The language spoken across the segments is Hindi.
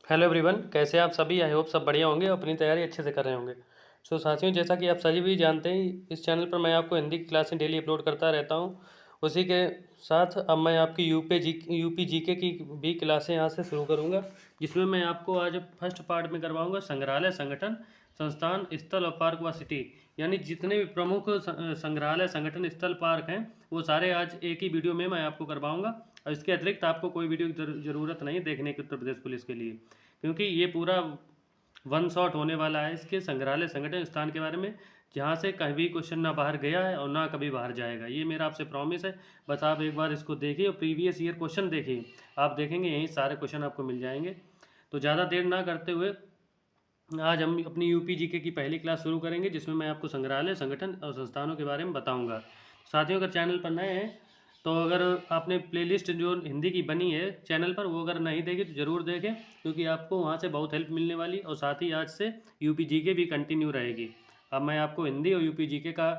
हेलो एवरीवन, कैसे हैं आप सभी। आई होप सब बढ़िया होंगे और अपनी तैयारी अच्छे से कर रहे होंगे। सो साथियों, जैसा कि आप सभी भी जानते हैं, इस चैनल पर मैं आपको हिंदी की क्लासें डेली अपलोड करता रहता हूं। उसी के साथ अब मैं आपकी यूपी जीके की भी क्लासें यहां से शुरू करूंगा, जिसमें मैं आपको आज फर्स्ट पार्ट में करवाऊंगा संग्रहालय, संगठन, संस्थान, स्थल और पार्क व सिटी। यानी जितने भी प्रमुख संग्रहालय, संगठन, स्थल, पार्क हैं, वो सारे आज एक ही वीडियो में मैं आपको करवाऊंगा। और इसके अतिरिक्त आपको कोई वीडियो की ज़रूरत नहीं देखने की उत्तर प्रदेश पुलिस के लिए, क्योंकि ये पूरा वन शॉट होने वाला है इसके संग्रहालय, संगठन, स्थान के बारे में, जहाँ से कभी क्वेश्चन ना बाहर गया है और ना कभी बाहर जाएगा। ये मेरा आपसे प्रॉमिस है। बस आप एक बार इसको देखिए और प्रीवियस ईयर क्वेश्चन देखिए, आप देखेंगे यहीं सारे क्वेश्चन आपको मिल जाएंगे। तो ज़्यादा देर ना करते हुए आज हम अपनी यूपी जीके की पहली क्लास शुरू करेंगे, जिसमें मैं आपको संग्रहालय, संगठन और संस्थानों के बारे में बताऊंगा। साथियों, अगर चैनल पर नए हैं तो अगर आपने प्लेलिस्ट जो हिंदी की बनी है चैनल पर, वो अगर नहीं देखी तो ज़रूर देखें, क्योंकि आपको वहाँ से बहुत हेल्प मिलने वाली। और साथ ही आज से यूपी जीके भी कंटिन्यू रहेगी। अब मैं आपको हिंदी और यूपी जीके का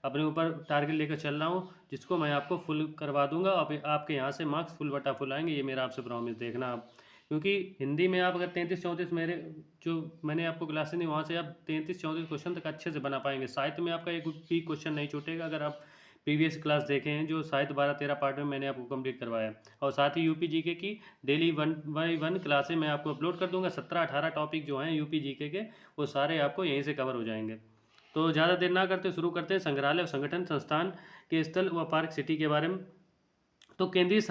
अपने ऊपर टारगेट लेकर चल रहा हूँ, जिसको मैं आपको फुल करवा दूंगा। आपके यहाँ से मार्क्स फुल बटा फुल आएंगे, ये मेरा आपसे प्रॉमिस, देखना आप। क्योंकि हिंदी में आप अगर 33-34 मेरे जो मैंने आपको क्लासेस दी, वहाँ से आप 33-34 क्वेश्चन तक अच्छे से बना पाएंगे। साहित्य में आपका एक भी क्वेश्चन नहीं छूटेगा, अगर आप प्रीवियस क्लास देखे हैं जो साहित्य 12-13 पार्ट में मैंने आपको कंप्लीट करवाया। और साथ ही यूपी जीके की डेली 1 by 1 क्लासें मैं आपको अपलोड कर दूंगा। 17-18 टॉपिक जो हैं यूपी जीके के, वो सारे आपको यहीं से कवर हो जाएंगे। तो ज़्यादा देर ना करते शुरू करते हैं संग्रहालय, संगठन, संस्थान के स्थल व पार्क सिटी के बारे में। तो केंद्रीय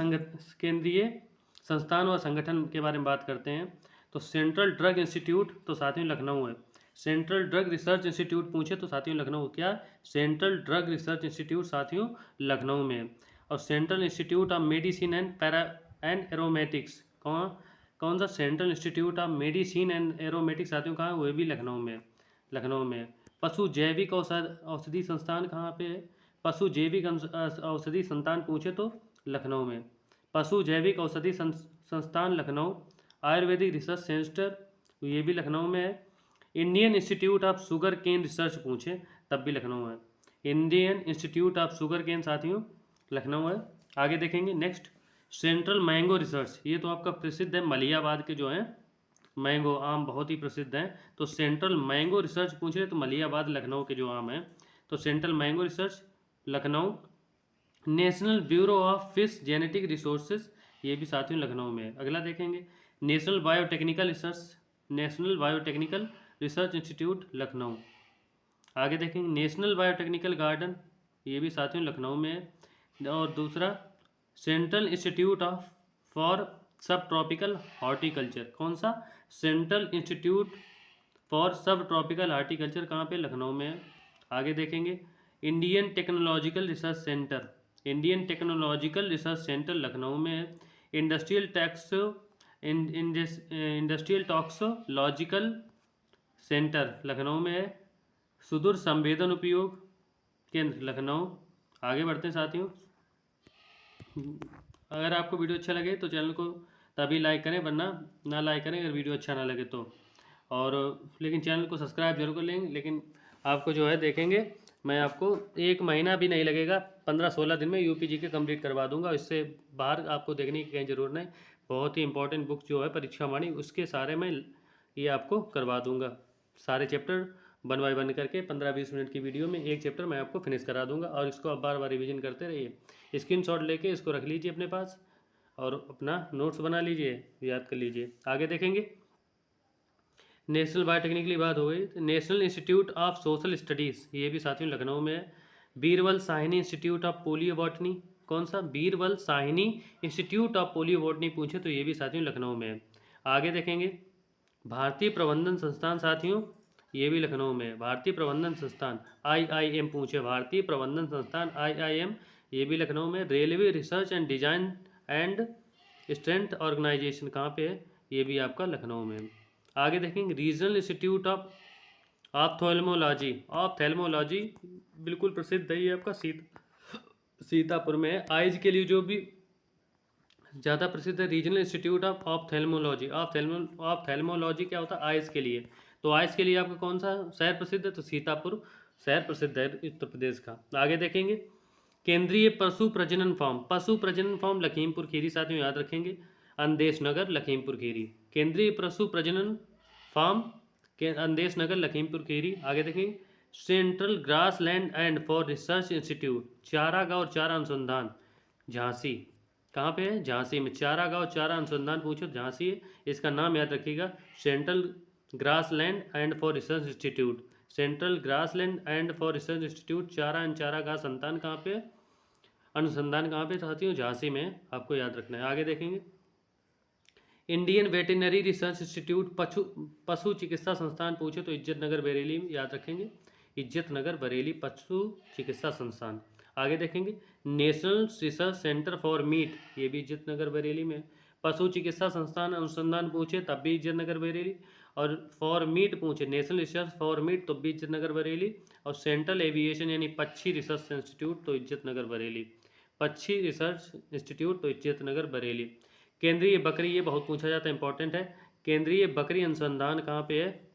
संस्थान व संगठन के बारे में बात करते हैं। तो सेंट्रल ड्रग इंस्टीट्यूट तो साथियों लखनऊ है। सेंट्रल ड्रग रिसर्च इंस्टीट्यूट पूछे तो साथियों लखनऊ, क्या सेंट्रल ड्रग रिसर्च इंस्टीट्यूट साथियों लखनऊ में है। और central institute of medicine and aromatics, कौन सा central institute of medicine and aromatics साथियों कहाँ है, वो भी लखनऊ में, लखनऊ में। पशु जैविक औषधि संस्थान कहाँ पे है, पशु जैविक औषधि संस्थान पूछे तो लखनऊ में। पशु जैविक औषधि संस्थान लखनऊ। आयुर्वेदिक रिसर्च सेंटर, ये भी लखनऊ में है। Indian institute of sugar cane research पूछे तब भी लखनऊ है। Indian institute of sugar Cane साथियों लखनऊ है। आगे देखेंगे नेक्स्ट, सेंट्रल मैंगो रिसर्च, ये तो आपका प्रसिद्ध है, मलियाबाद के जो हैं मैंगो आम बहुत ही प्रसिद्ध हैं। तो सेंट्रल मैंगो रिसर्च पूछ रहे तो मलियाबाद लखनऊ के जो आम हैं, तो central mango research Lucknow. National bureau of fish genetic resources, ये भी साथियों लखनऊ में है। अगला देखेंगे, national biotechnical research, national biotechnical research institute Lucknow. आगे देखेंगे नेशनल बायोटेक्निकल गार्डन, ये भी साथियों लखनऊ में है। और दूसरा सेंट्रल इंस्टीट्यूट ऑफ फॉर सब ट्रॉपिकल हॉर्टिकल्चर, कौन सा, सेंट्रल इंस्टीट्यूट फॉर सब ट्रॉपिकल हॉर्टिकल्चर कहाँ पे, लखनऊ में है। आगे देखेंगे Indian technological research centre, Indian technological research centre Lucknow में है। इंडस्ट्रियल टॉक्सोलॉजिकल सेंटर लखनऊ में है। सुदूर संवेदन उपयोग केंद्र लखनऊ। आगे बढ़ते हैं साथियों, अगर आपको वीडियो अच्छा लगे तो चैनल को तभी लाइक करें, वरना ना लाइक करें अगर वीडियो अच्छा ना लगे तो। और लेकिन चैनल को सब्सक्राइब जरूर कर लेंगे। लेकिन आपको जो है देखेंगे, मैं आपको 1 महीना भी नहीं लगेगा, 15-16 दिन में यूपी जीके कंप्लीट करवा दूंगा। इससे बाहर आपको देखने की कहीं ज़रूरत नहीं। बहुत ही इंपॉर्टेंट बुक जो है परीक्षा वाणी, उसके सारे मैं ये आपको करवा दूंगा। सारे चैप्टर 1 by 1 करके 15-20 मिनट की वीडियो में एक चैप्टर मैं आपको फिनिश करा दूंगा। और इसको आप बार बार रिवीजन करते रहिए। स्क्रीनशॉट लेके इसको रख लीजिए अपने पास और अपना नोट्स बना लीजिए, याद कर लीजिए। आगे देखेंगे नेशनल बायोटेक्निकल की बात हो गई, national Institute of social studies, ये भी साथियों लखनऊ में है। Birbal Sawhney institute of polio botany, कौन सा, Birbal Sawhney institute of polio botany पूछे तो ये भी साथियों लखनऊ में है। आगे देखेंगे भारतीय प्रबंधन संस्थान साथियों, ये भी लखनऊ में है। भारतीय प्रबंधन संस्थान IIM पूछे, भारतीय प्रबंधन संस्थान IIM, ये भी लखनऊ में। Railway research and Design and Strength Organisation कहाँ पे है, ये भी आपका लखनऊ में है। आगे देखेंगे regional institute of ophthalmology, ophthalmology बिल्कुल प्रसिद्ध है, ये आपका सीतापुर में है। आइज के लिए जो भी ज़्यादा प्रसिद्ध है, regional institute of ophthalmology. Ophthalmology क्या होता है, आइज के लिए। तो आइज के लिए आपका कौन सा शहर प्रसिद्ध है, तो सीतापुर शहर प्रसिद्ध है उत्तर प्रदेश का। आगे देखेंगे केंद्रीय पशु प्रजनन फार्म, पशु प्रजनन फार्म लखीमपुर खीरी साथियों याद रखेंगे। अंदेश नगर लखीमपुर खीरी। केंद्रीय पशु प्रजनन फार्म के अंदेश नगर लखीमपुर खीरी। आगे देखें, central grass land and for research institute चारागांव और चारा अनुसंधान झांसी। कहाँ पे है? झांसी में। चारागांव चारा अनुसंधान पूछो झांसी है। इसका नाम याद रखिएगा, central grass land and for research institute. Central grass land and for research institute चारा एंड चारागाह संतान कहाँ पे, अनुसंधान कहाँ पे साथियों? झांसी में। आपको याद रखना है। आगे देखेंगे, इंडियन वेटरनरी रिसर्च इंस्टीट्यूट पशु चिकित्सा संस्थान पूछे तो इज्जत नगर बरेली में याद रखेंगे, इज्जत नगर बरेली पशु चिकित्सा संस्थान। आगे देखेंगे, national research centre for meet, ये भी इज्जत नगर बरेली में। पशु चिकित्सा संस्थान अनुसंधान पूछे तब भी इज्जत नगर बरेली, और फॉर मीट पूछे नेशनल रिसर्च फॉर मीट तो भी इज्जत नगर बरेली, और सेंट्रल एविएशन यानी पक्षी रिसर्च इंस्टीट्यूट तो इज्जत नगर बरेली, पक्षी रिसर्च इंस्टीट्यूट तो इज्जत नगर बरेली। केंद्रीय बकरी, ये बहुत पूछा जाता है, इंपॉर्टेंट है। केंद्रीय बकरी अनुसंधान कहाँ पे है?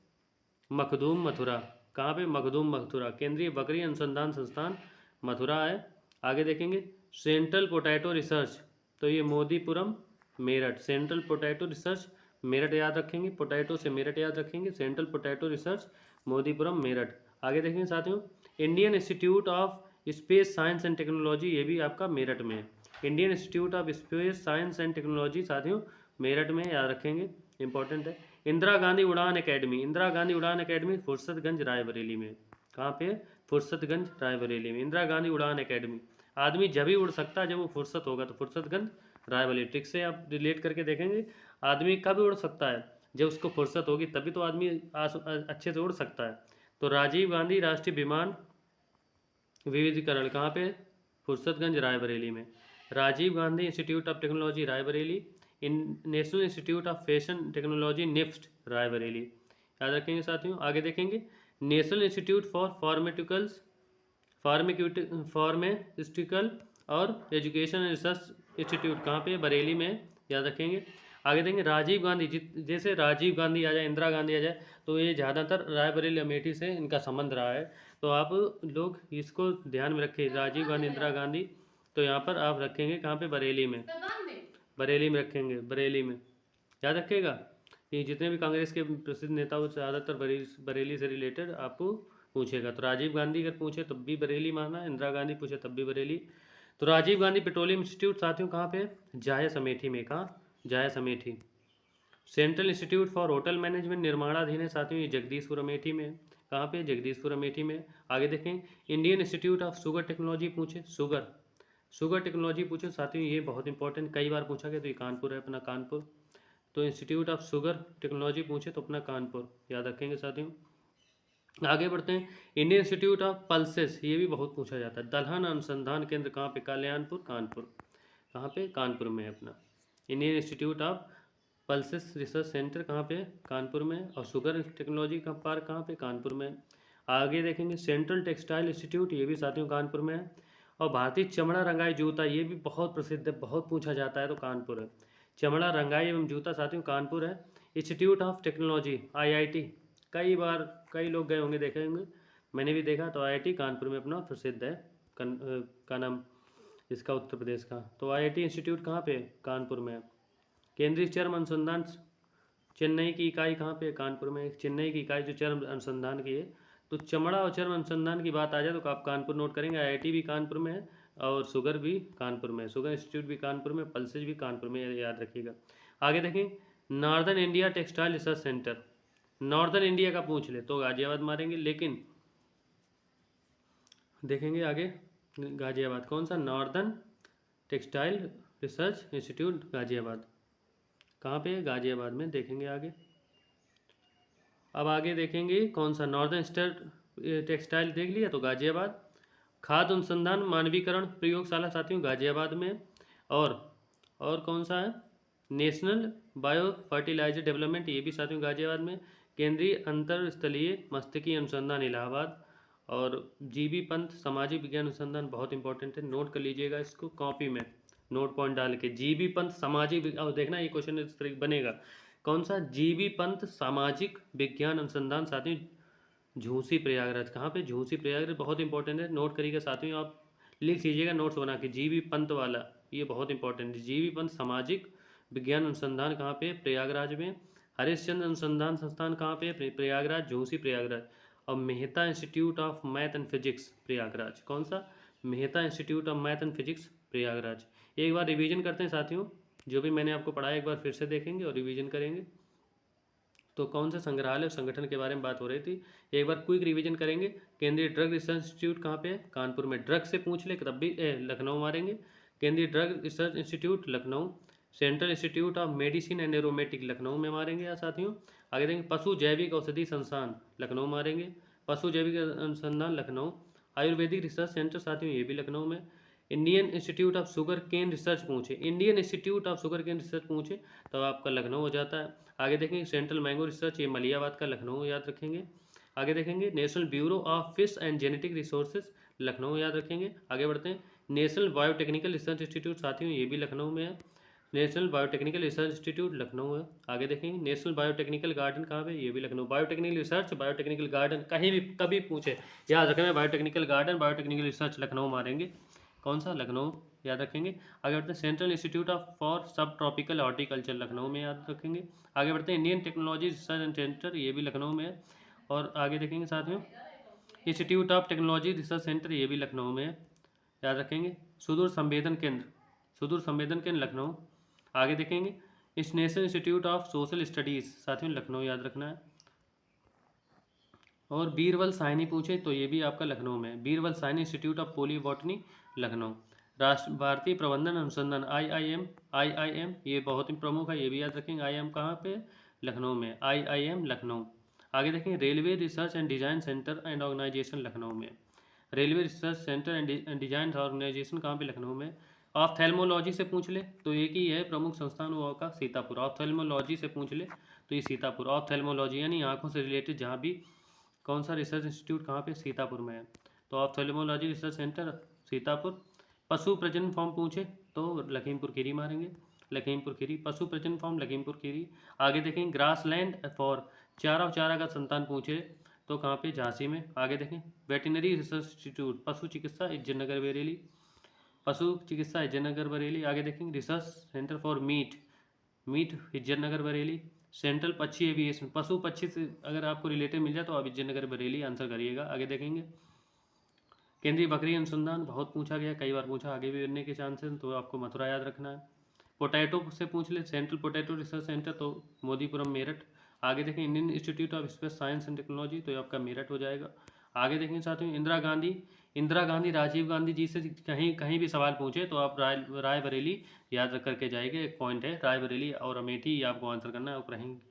मखदूम मथुरा। कहाँ पे? मखदूम मथुरा। केंद्रीय बकरी अनुसंधान संस्थान मथुरा है। आगे देखेंगे, सेंट्रल पोटैटो रिसर्च तो ये Modipuram Meerut. Central potato research Meerut याद रखेंगे, पोटैटो से मेरठ याद रखेंगे। Central potato research Modipuram Meerut. आगे देखेंगे साथियों, Indian institute of space science and technology, ये भी आपका मेरठ में है। Indian institute of space science and technology साथियों मेरठ में, याद रखेंगे, इंपॉर्टेंट है। इंदिरा गांधी उड़ान एकेडमी, इंदिरा गांधी उड़ान एकेडमी फुर्सतगंज रायबरेली में। कहाँ पे? फुर्सतगंज रायबरेली में इंदिरा गांधी उड़ान एकेडमी। आदमी जब ही उड़ सकता है जब वो फुर्सत होगा, तो फुर्सतगंज रायबरेली। ट्रिक से आप रिलेट करके देखेंगे, आदमी कब उड़ सकता है? जब उसको फुर्सत होगी, तभी तो आदमी अच्छे से उड़ सकता है। तो राजीव गांधी राष्ट्रीय विमान विविधीकरण कहाँ पे? फुर्सतगंज रायबरेली में। Rajiv Gandhi Institute of Technology Raebareli, National Institute of Fashion Technology NIFT Raebareli, याद रखेंगे साथियों। आगे देखेंगे, नेशनल इंस्टीट्यूट फॉर फार्मास्यूटिकल और एजुकेशन एंड रिसर्च इंस्टीट्यूट कहाँ पे? बरेली में, याद रखेंगे। आगे देखेंगे, राजीव गांधी, जैसे राजीव गांधी आ जाए, इंदिरा गांधी आ जाए, तो ये ज़्यादातर रायबरेली अमेठी से इनका संबंध रहा है, तो आप लोग इसको ध्यान में रखें। राजीव गांधी, इंदिरा गांधी, तो यहाँ पर आप रखेंगे कहाँ पे? बरेली में, बरेली में रखेंगे, बरेली में, याद रखिएगा। ये जितने भी कांग्रेस के प्रसिद्ध नेता हो ज़्यादातर बरेली से रिलेटेड आपको पूछेगा। तो राजीव गांधी अगर पूछे तब भी बरेली माना, इंदिरा गांधी पूछे तब भी बरेली। तो राजीव गांधी पेट्रोलियम इंस्टीट्यूट साथियों कहाँ पे? जायस अमेठी में। कहाँ? Jais Amethi. Central institute for hotel management निर्माणाधीन है साथियों, ये जगदीशपुर अमेठी में। कहाँ पे? जगदीशपुर अमेठी में। आगे देखें, Indian institute of Sugar Technology पूछे, शुगर टेक्नोलॉजी पूछे साथियों, ये बहुत इंपॉर्टेंट, कई बार पूछा गया, तो ये कानपुर है अपना, कानपुर। तो इंस्टीट्यूट ऑफ शुगर टेक्नोलॉजी पूछे तो अपना कानपुर, याद रखेंगे साथियों। आगे बढ़ते हैं, इंडियन इंस्टीट्यूट ऑफ पल्सेस, ये भी बहुत पूछा जाता है। दलहन अनुसंधान केंद्र कहाँ पे? कल्याणपुर, कानपुर। कहाँ पे? कानपुर में अपना Indian institute of pulses research centre कहाँ पे? कानपुर में। और शुगर टेक्नोलॉजी का पार्क कहाँ पे? कानपुर में। आगे देखेंगे, सेंट्रल टेक्सटाइल इंस्टीट्यूट, ये भी साथियों कानपुर में है। और भारतीय चमड़ा रंगाई जूता, ये भी बहुत प्रसिद्ध है, बहुत पूछा जाता है, तो कानपुर है। चमड़ा रंगाई एवं जूता साथियों कानपुर है। इंस्टीट्यूट ऑफ टेक्नोलॉजी IIT, कई बार कई लोग गए होंगे, देखे होंगे, मैंने भी देखा, तो IIT कानपुर में अपना प्रसिद्ध है। का नाम इसका उत्तर प्रदेश का। तो IIT इंस्टीट्यूट कहाँ पे? कानपुर में। केंद्रीय चर्म अनुसंधान चेन्नई की इकाई कहाँ पे? कानपुर में। चेन्नई की इकाई जो चर्म अनुसंधान की है, तो चमड़ा और चर्म अनुसंधान की बात आ जाए तो आप कानपुर नोट करेंगे। IIT भी कानपुर में है और शुगर भी कानपुर में है, शुगर इंस्टीट्यूट भी कानपुर में, पल्सेज भी कानपुर में, याद रखिएगा। आगे देखें, northern India textile research centre, northern India का पूछ ले तो गाजियाबाद मारेंगे, लेकिन देखेंगे आगे गाजियाबाद, कौन सा? Northern textile research institute Ghaziabad, कहाँ पे? गाजियाबाद में। देखेंगे आगे, अब आगे देखेंगे कौन सा? नॉर्दर्न स्टेट टेक्सटाइल देख लिया, तो गाजियाबाद। खाद्य अनुसंधान मानवीकरण प्रयोगशाला साथियों गाजियाबाद में। और कौन सा है? नेशनल बायो फर्टिलाइजर डेवलपमेंट, ये भी साथियों गाजियाबाद में। केंद्रीय अंतरस्थलीय मस्तिष्कीय अनुसंधान इलाहाबाद। और GB पंत सामाजिक विज्ञान अनुसंधान, बहुत इंपॉर्टेंट है, नोट कर लीजिएगा इसको कॉपी में, नोट पॉइंट डाल के। GB पंत सामाजिक, और देखना ये क्वेश्चन इस तरह बनेगा, कौन सा? GB पंत सामाजिक विज्ञान अनुसंधान साथियों झूसी प्रयागराज। कहाँ पे? झूसी प्रयागराज, बहुत इंपॉर्टेंट है, नोट करिएगा साथियों, आप लिख लीजिएगा नोट्स बना के। GB पंत वाला ये बहुत इंपॉर्टेंट है, GB पंत सामाजिक विज्ञान अनुसंधान कहाँ पे? प्रयागराज में। हरिश्चंद्र अनुसंधान संस्थान कहाँ पे? प्रयागराज, झूसी प्रयागराज। और Mehta institute of math and physics Prayagraj. कौन सा? Mehta institute of math and physics Prayagraj. एक बार रिवीजन करते हैं साथियों, जो भी मैंने आपको पढ़ाया एक बार फिर से देखेंगे और रिवीजन करेंगे। तो कौन से संग्रहालय और संगठन के बारे में बात हो रही थी, एक बार क्विक रिवीजन करेंगे। केंद्रीय ड्रग रिसर्च इंस्टीट्यूट कहाँ पे है? कानपुर में। ड्रग से पूछ ले तब भी लखनऊ मारेंगे। केंद्रीय drug research institute Lucknow. Central institute of medicine and aromatic Lucknow में मारेंगे यार साथियों। आगे देखेंगे पशु जैविक औषधि संस्थान लखनऊ मारेंगे। पशु जैविक अनुसंधान लखनऊ। आयुर्वेदिक रिसर्च सेंटर साथियों ये भी लखनऊ में। Indian institute of sugar cane research पूछे, Indian institute of sugar cane research पूछे तो आपका लखनऊ हो जाता है। आगे देखेंगे सेंट्रल मैंगो रिसर्च, ये मलियाबाद का लखनऊ याद रखेंगे। आगे देखेंगे national bureau of fish and genetic resources Lucknow याद रखेंगे। आगे बढ़ते हैं नेशनल बायोटेक्निकल रिसर्च इंस्टीट्यूट साथियों ये भी लखनऊ में है। National biotechnical research institute Lucknow है। आगे देखेंगे नेशनल बायोटेक्निकल गार्डन कहाँ पे? ये भी Lucknow. Biotechnical research biotechnical garden कहीं भी कभी पूछे याद रखेंगे, biotechnical garden biotechnical research Lucknow मारेंगे। कौन सा? लखनऊ याद रखेंगे। आगे बढ़ते हैं सेंट्रल इंस्टीट्यूट ऑफ फॉर सब ट्रॉपिकल हॉर्टिकल्चर लखनऊ में याद रखेंगे। आगे बढ़ते हैं इंडियन टेक्नोलॉजी रिसर्च सेंटर ये भी लखनऊ में है। और आगे देखेंगे साथियों institute of technology research centre ये भी लखनऊ में है, याद रखेंगे। सुदूर संवेदन केंद्र, सुदूर संवेदन केंद्र लखनऊ। आगे देखेंगे इस national Institute of social studies साथियों लखनऊ याद रखना है। और बीरबल साहनी पूछे तो ये भी आपका लखनऊ में। Birbal Sahni institute of polio botany Lucknow. राष्ट्र भारतीय प्रबंधन अनुसंधान आईआईएम ये बहुत ही प्रमुख है, ये भी याद रखेंगे। आईआईएम कहाँ पे? लखनऊ में। आईआईएम लखनऊ। आगे देखेंगे railway research and design centre and organisation Lucknow में। Railway research centre and design organisation कहाँ पे? लखनऊ में। ऑफ्थेल्मोलॉजी से पूछ ले तो एक ही है प्रमुख संस्थान वो का सीतापुर। ऑफ्थेल्मोलॉजी से पूछ ले तो ये सीतापुर। ऑफ्थेल्मोलॉजी यानी आंखों से रिलेटेड जहाँ भी कौन सा रिसर्च इंस्टीट्यूट कहाँ पे? सीतापुर में है। तो ऑफ्थेल्मोलॉजी रिसर्च सेंटर सीतापुर। पशु प्रजनन फॉर्म पूछे तो लखीमपुर खीरी मारेंगे, लखीमपुर खीरी। पशु प्रजनन फॉर्म लखीमपुर खीरी। आगे देखें ग्रासलैंड फॉर चारा और चारा का संतान पूछे तो कहाँ पे? झांसी में। आगे देखें वेटनरी रिसर्च इंस्टीट्यूट पशु चिकित्सा इज्जतनगर बरेली, पशु चिकित्सा इज्जतनगर बरेली। आगे देखेंगे research centre for meet Izzatnagar Bareilly. Central पक्षी एविएशन पशु पक्षी से अगर आपको रिलेटेड मिल जाए तो आप इज्जतनगर बरेली आंसर करिएगा। आगे देखेंगे केंद्रीय बकरी अनुसंधान बहुत पूछा गया, कई बार पूछा, आगे भी बनने के चांसेस, तो आपको मथुरा याद रखना है। पोटैटो से पूछ ले सेंट्रल पोटैटो रिसर्च सेंटर तो मोदीपुरम मेरठ। आगे देखें Indian institute of space science and technology तो ये आपका मेरठ हो जाएगा। आगे देखें साथियों इंदिरा गांधी राजीव गांधी जी से कहीं भी सवाल पूछे तो आप रायबरेली याद रख करके जाएंगे। एक पॉइंट है रायबरेली और अमेठी आपको आंसर करना है, और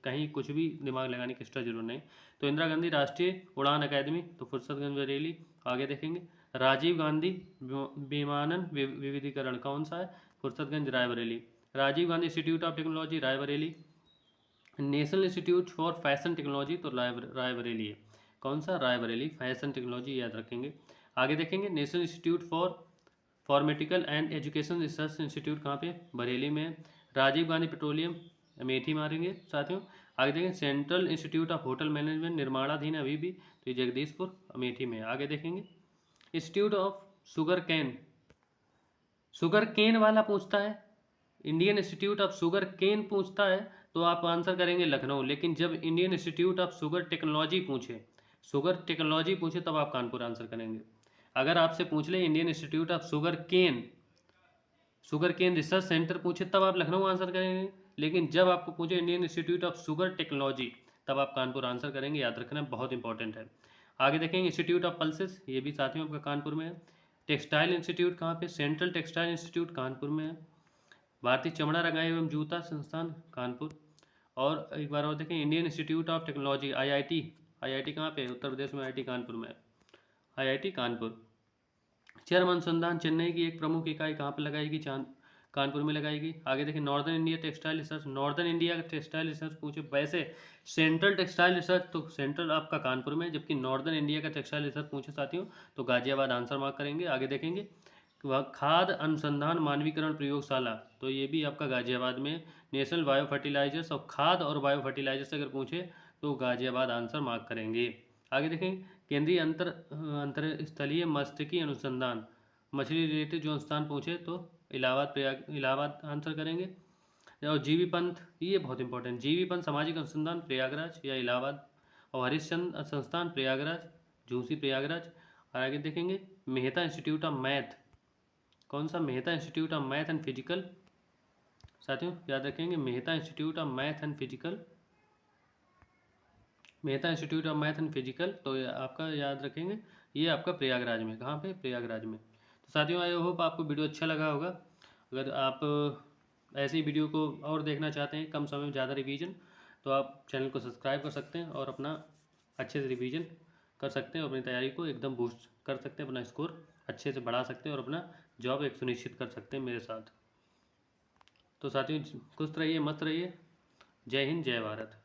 कहीं कुछ भी दिमाग लगाने की एक्स्ट्रा जरूरत नहीं। तो इंदिरा गांधी राष्ट्रीय उड़ान अकादमी तो फुर्सतगंज बरेली। आगे देखेंगे राजीव गांधी विमानन विविधीकरण कौन सा है? Fursatganj Raebareli. Rajiv Gandhi Institute of Technology Raebareli. National Institute for Fashion Technology तो रायबरेली है। कौन सा? रायबरेली। फैशन टेक्नोलॉजी याद रखेंगे। आगे देखेंगे National Institute for medical and education research Institute कहाँ पे? बरेली में। राजीव गांधी पेट्रोलियम अमेठी मारेंगे साथियों। आगे देखेंगे central institute of hotel management निर्माणाधीन है अभी भी तो ये जगदीशपुर अमेठी में। आगे देखेंगे इंस्टीट्यूट ऑफ शुगर केन वाला पूछता है, Indian institute of sugar Cane पूछता है तो आप आंसर करेंगे लखनऊ। लेकिन जब Indian institute of Sugar Technology पूछे तब आप कानपुर आंसर करेंगे। अगर आपसे पूछ ले Indian institute of sugar cane Research Centre पूछे तब आप लखनऊ आंसर करेंगे। लेकिन जब आपको पूछे Indian institute of Sugar technology तब आप कानपुर आंसर करेंगे, याद रखना बहुत इंपॉर्टेंट है। आगे देखेंगे इंस्टीट्यूट ऑफ पल्सेस ये भी साथियों आपका कानपुर में है। टेक्सटाइल इंस्टीट्यूट कहाँ पे? सेंट्रल टेक्सटाइल इंस्टीट्यूट कानपुर में है। भारतीय चमड़ा रंगाई एवं जूता संस्थान कानपुर। और एक बार और देखें Indian institute of technology IIT कहाँ पे? उत्तर प्रदेश में। आईआईटी कानपुर में। आईआईटी कानपुर। चर्म अनुसंधान चेन्नई की एक प्रमुख इकाई कहाँ पर लगाएगी? कानपुर में लगाएगी। आगे देखें northern India textile research, northern India का टेक्सटाइल रिसर्च पूछे, वैसे सेंट्रल टेक्सटाइल रिसर्च तो सेंट्रल आपका कानपुर में, जबकि नॉर्दर्न इंडिया का टेक्सटाइल रिसर्च पूछे साथियों तो गाजियाबाद आंसर मार्क करेंगे। आगे देखेंगे खाद अनुसंधान मानवीकरण प्रयोगशाला तो ये भी आपका गाजियाबाद में। नेशनल बायो फर्टिलाइजर्स और खाद और बायो फर्टिलाइजर्स अगर पूछे तो गाजियाबाद आंसर मार्क करेंगे। आगे देखें केंद्रीय अंतरस्थलीय मत्स्यिकी अनुसंधान मछली रिलेटेड जो स्थान पूछे तो इलाहाबाद आंसर करेंगे। और जीवी पंथ, ये बहुत इंपॉर्टेंट, जीवी पंथ सामाजिक अनुसंधान प्रयागराज या इलाहाबाद, और हरिश्चंद्र संस्थान प्रयागराज, झूसी प्रयागराज। और आगे देखेंगे मेहता इंस्टीट्यूट ऑफ मैथ, कौन सा, Mehta institute of math and physical. साथियों याद रखेंगे Mehta institute of math and physical, Mehta institute of math and physical, तो आपका याद रखेंगे ये आपका प्रयागराज में, कहाँ पे, प्रयागराज में। तो साथियों आई होप आपको वीडियो अच्छा लगा होगा। अगर आप ऐसी वीडियो को और देखना चाहते हैं कम समय में ज़्यादा रिवीजन, तो आप चैनल को सब्सक्राइब कर सकते हैं और अपना अच्छे से रिवीजन कर सकते हैं, अपनी तैयारी को एकदम बूस्ट कर सकते हैं, अपना स्कोर अच्छे से बढ़ा सकते हैं और अपना जॉब एक सुनिश्चित कर सकते हैं मेरे साथ। तो साथियों खुश रहिए, मस्त रहिए। जय हिंद, जय भारत।